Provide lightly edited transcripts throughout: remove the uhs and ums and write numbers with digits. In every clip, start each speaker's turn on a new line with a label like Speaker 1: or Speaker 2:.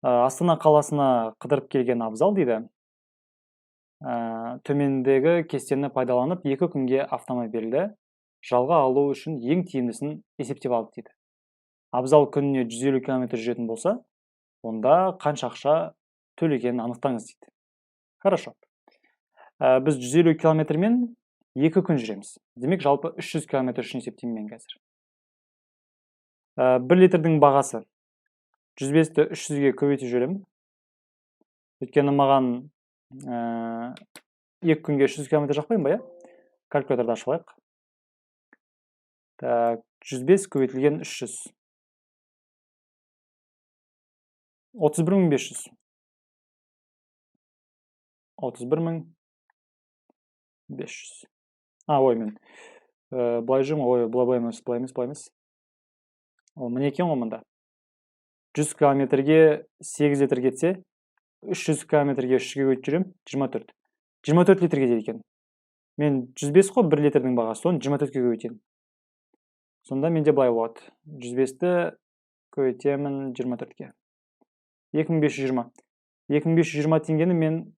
Speaker 1: Астана қаласына қыдырып келген абзал дейді. Төмендегі кестені пайдаланып 2 күнге автомобильді жалға алу үшін ең тиімдісін есептеп алды дейді. Абзал күніне 150 км жүретін болса, онда қанша ақша төлегенін анықтаңыз дейді. Хорошо. Біз 150 километрмен 2 күн жүреміз. Демек, жалпы 300 км үшін есептеймін мен қазір. 1 литрдің бағасы 105-ті 300-ге көбейтіп жіберемін. Өйткені маған 2 күнге 300 км жақпайын ба, калькуляторды ашып алайық. Так, 105 көбейтілген 300. 31500. 31500. Ой, мен былай жүрмін, былай емес. Міне екен ғой мында. 100 километрге 8 литр кетсе, 300 километрге 3-ге көбейтіп жүремін, 24. 24 литрге дейді екен. Мен 105 қой 1 литрдің бағасы, соны 24-ге көбейтемін. Сонда менде былай болады. 105-ті көбейтемін 24-ге. 2520. 2520 теңгені мен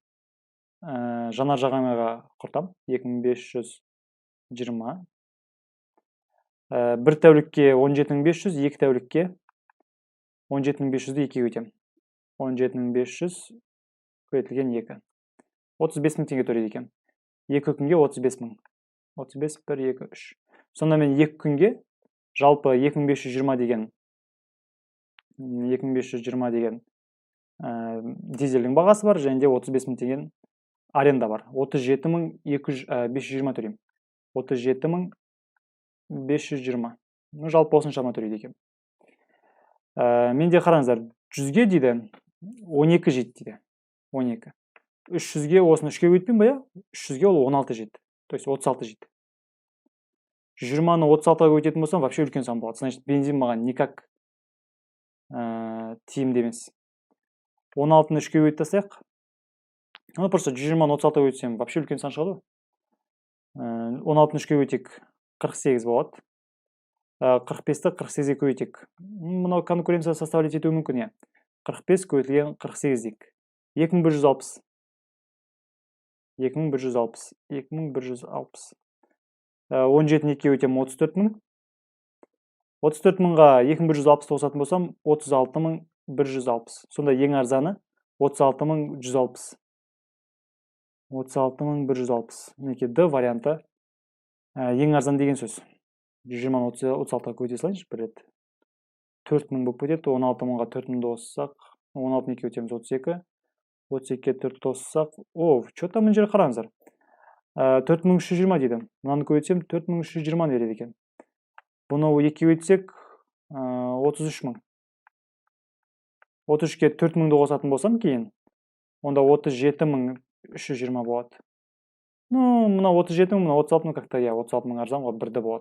Speaker 1: жанар жағармайға құртам. 2520. 1 тәулікке 17500, 2 тәулікке 17500-ді 2-ге көбейтемін. 17500 көбейтілген 2. 35000 теңге төлейді екен. 2 күнге 35000. 35, 1, 2, 3. Сонда мен 2 күнге жалпы 2520 деген дизельдің бағасы бар, және де 35000 деген аренда бар. 37520 төлеймін. 37520. Жалпы осыншама төлейді екен. Менде қараңыздар, 100-ге дейді 12 жет дейді. 12. 300-ге осыны 3-ге көбейтпеймін ба, 300-ге ол 16 жет. То есть 36 жет. 120-ны 36-ға көбейтетін болсам, вообще үлкен сан болады. Значит, бензин маған никак тиімді емес. 16-ны 3-ге көбейтіп тастайық. Просто 120-ны 36-ға көбейтсем, вообще үлкен сан шығады. 16-ны 3-ге көбейтейік, 48 болады. 45-ті 48-ге көбейтейік. Мынау конкуренция составлять етуі мүмкін, 45 көбейтілген 48 дейік. 2160. 2160. 17-ні 2-ге өтем 34000. 34000-ға 2160 қосатын болсам, 36160. Сонда ең арзаны 36160. 36160. Мінекей Д варианты ең арзан деген сөз. 120-ны 36-ға көбейте салайыншы бір рет. 4000 болып кетеді. 16000-ға 4000-ді қоссақ, 16-ны 2-ге өтеміз 32. 32-ге 4 қоссақ, что-то мына жер қараңыздар. 4320 дейді. Мынаны көбейтсем 4320 береді екен. Бұны 2-ге өтсек 33000. 33-ке 4000-ді қосатын болсам кейін, онда 37320 болады. Мына 37000, мына 36000 как-то 36000 арзан ғой, бірді болады.